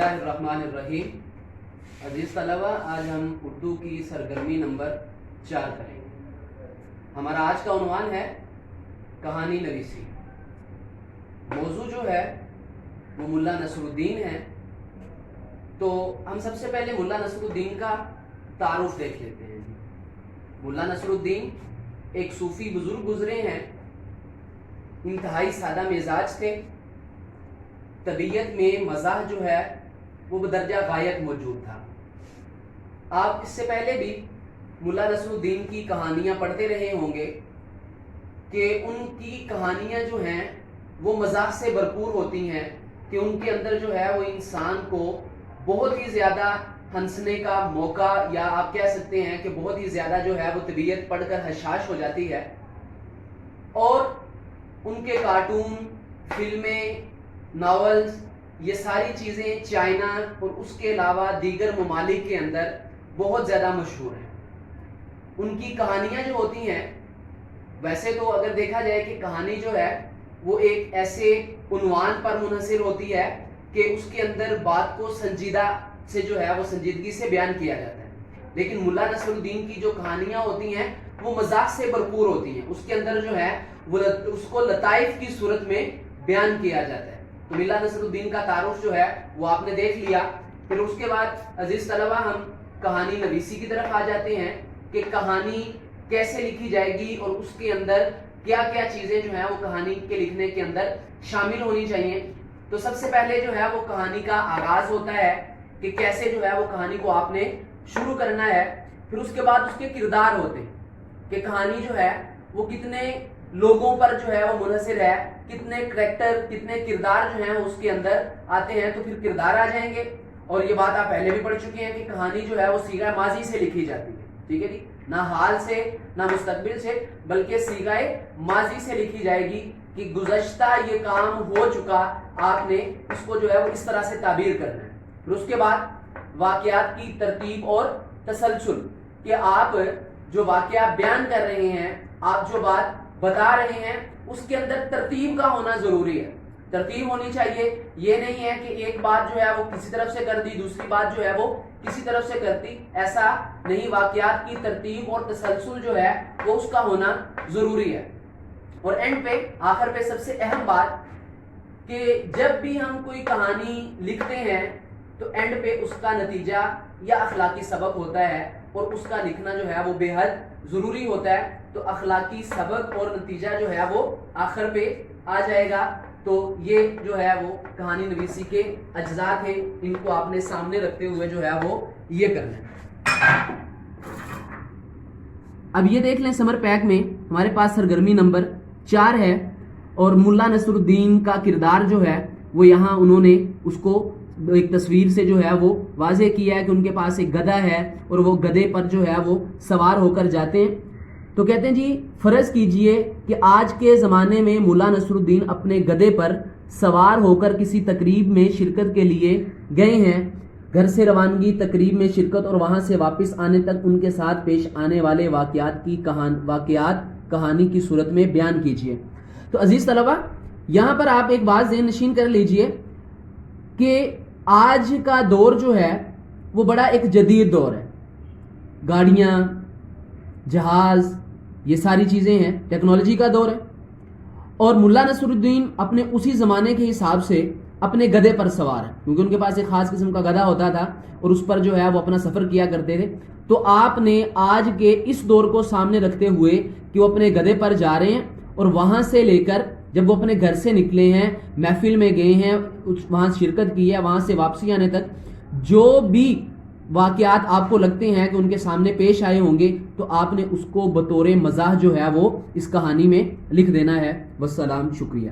اللہ الرحمن الرحیم۔ عزیز طلبہ، آج ہم اردو کی سرگرمی نمبر 4 کریں گے۔ ہمارا آج کا عنوان ہے کہانی نویسی۔ موضوع جو ہے وہ ملا نصر الدین ہے۔ تو ہم سب سے پہلے ملا نصر الدین کا تعارف دیکھ لیتے ہیں۔ ملا نصر الدین ایک صوفی بزرگ گزرے ہیں، انتہائی سادہ مزاج تھے، طبیعت میں مزاح جو ہے وہ بدرجہ غایت موجود تھا۔ آپ اس سے پہلے بھی ملا نصر الدین کی کہانیاں پڑھتے رہے ہوں گے کہ ان کی کہانیاں جو ہیں وہ مزاح سے بھرپور ہوتی ہیں، کہ ان کے اندر جو ہے وہ انسان کو بہت ہی زیادہ ہنسنے کا موقع، یا آپ کہہ سکتے ہیں کہ بہت ہی زیادہ جو ہے وہ طبیعت پڑھ کر حشاش ہو جاتی ہے۔ اور ان کے کارٹون، فلمیں، ناولز، یہ ساری چیزیں چائنا اور اس کے علاوہ دیگر ممالک کے اندر بہت زیادہ مشہور ہیں۔ ان کی کہانیاں جو ہوتی ہیں، ویسے تو اگر دیکھا جائے کہ کہانی جو ہے وہ ایک ایسے عنوان پر منحصر ہوتی ہے کہ اس کے اندر بات کو سنجیدہ سے جو ہے وہ سنجیدگی سے بیان کیا جاتا ہے، لیکن ملا نصر الدین کی جو کہانیاں ہوتی ہیں وہ مزاح سے بھرپور ہوتی ہیں۔ اس کے اندر جو ہے وہ اس کو لطائف کی صورت میں بیان کیا جاتا ہے۔ تو ملا نصر الدین کا تعارف جو ہے وہ آپ نے دیکھ لیا۔ پھر اس کے بعد عزیز طلبہ ہم کہانی نویسی کی طرف آ جاتے ہیں کہ کہانی کیسے لکھی جائے گی اور اس کے اندر کیا کیا چیزیں جو ہیں وہ کہانی کے لکھنے کے اندر شامل ہونی چاہیے۔ تو سب سے پہلے جو ہے وہ کہانی کا آغاز ہوتا ہے کہ کیسے جو ہے وہ کہانی کو آپ نے شروع کرنا ہے۔ پھر اس کے بعد اس کے کردار ہوتے ہیں کہ کہانی جو ہے وہ کتنے لوگوں پر جو ہے وہ منحصر ہے، کتنے کریکٹر، کتنے کردار جو ہیں اس کے اندر آتے ہیں۔ تو پھر کردار آ جائیں گے، اور یہ بات آپ پہلے بھی پڑھ چکے ہیں کہ کہانی جو ہے وہ صیغہ ماضی سے لکھی جاتی ہے، ٹھیک ہے جی، نہ حال سے نہ مستقبل سے، بلکہ صیغہ ماضی سے لکھی جائے گی کہ گزشتہ یہ کام ہو چکا، آپ نے اس کو جو ہے وہ اس طرح سے تعبیر کرنا ہے۔ پھر اس کے بعد واقعات کی ترتیب اور تسلسل، کہ آپ جو واقعہ بیان کر رہے ہیں، آپ جو بات بتا رہے ہیں، اس کے اندر ترتیب کا ہونا ضروری ہے، ترتیب ہونی چاہیے۔ یہ نہیں ہے کہ ایک بات جو ہے وہ کسی طرف سے کر دی، دوسری بات جو ہے وہ کسی طرف سے کرتی، ایسا نہیں۔ واقعات کی ترتیب اور تسلسل جو ہے وہ اس کا ہونا ضروری ہے۔ اور اینڈ پہ، آخر پہ سب سے اہم بات کہ جب بھی ہم کوئی کہانی لکھتے ہیں تو اینڈ پہ اس کا نتیجہ یا اخلاقی سبق ہوتا ہے، اور اس کا لکھنا جو ہے وہ بے حد ضروری ہوتا ہے۔ تو اخلاقی سبق اور نتیجہ جو ہے وہ آخر پہ آ جائے گا۔ تو یہ جو ہے وہ کہانی نویسی کے اجزاء تھے، ان کو آپ نے سامنے رکھتے ہوئے جو ہے وہ یہ کرنا ہے۔ اب یہ دیکھ لیں، سمر پیک میں ہمارے پاس سرگرمی نمبر 4 ہے، اور ملا نصر الدین کا کردار جو ہے وہ یہاں انہوں نے اس کو ایک تصویر سے جو ہے وہ واضح کیا ہے کہ ان کے پاس ایک گدھا ہے، اور وہ گدھے پر جو ہے وہ سوار ہو کر جاتے ہیں۔ تو کہتے ہیں جی، فرض کیجئے کہ آج کے زمانے میں ملا نصر الدین اپنے گدھے پر سوار ہو کر کسی تقریب میں شرکت کے لیے گئے ہیں۔ گھر سے روانگی، تقریب میں شرکت اور وہاں سے واپس آنے تک ان کے ساتھ پیش آنے والے واقعات کہانی کی صورت میں بیان کیجئے۔ تو عزیز طلبہ، یہاں پر آپ ایک بات ذہن نشین کر لیجئے کہ آج کا دور جو ہے وہ بڑا ایک جدید دور ہے۔ گاڑیاں، جہاز، یہ ساری چیزیں ہیں، ٹیکنالوجی کا دور ہے، اور ملا نصر الدین اپنے اسی زمانے کے حساب سے اپنے گدھے پر سوار ہیں، کیونکہ ان کے پاس ایک خاص قسم کا گدھا ہوتا تھا اور اس پر جو ہے وہ اپنا سفر کیا کرتے تھے۔ تو آپ نے آج کے اس دور کو سامنے رکھتے ہوئے کہ وہ اپنے گدھے پر جا رہے ہیں، اور وہاں سے لے کر جب وہ اپنے گھر سے نکلے ہیں، محفل میں گئے ہیں، وہاں شرکت کی ہے، وہاں سے واپسی آنے تک جو بھی واقعات آپ کو لگتے ہیں کہ ان کے سامنے پیش آئے ہوں گے، تو آپ نے اس کو بطور مزاح جو ہے وہ اس کہانی میں لکھ دینا ہے۔ والسلام، شکریہ۔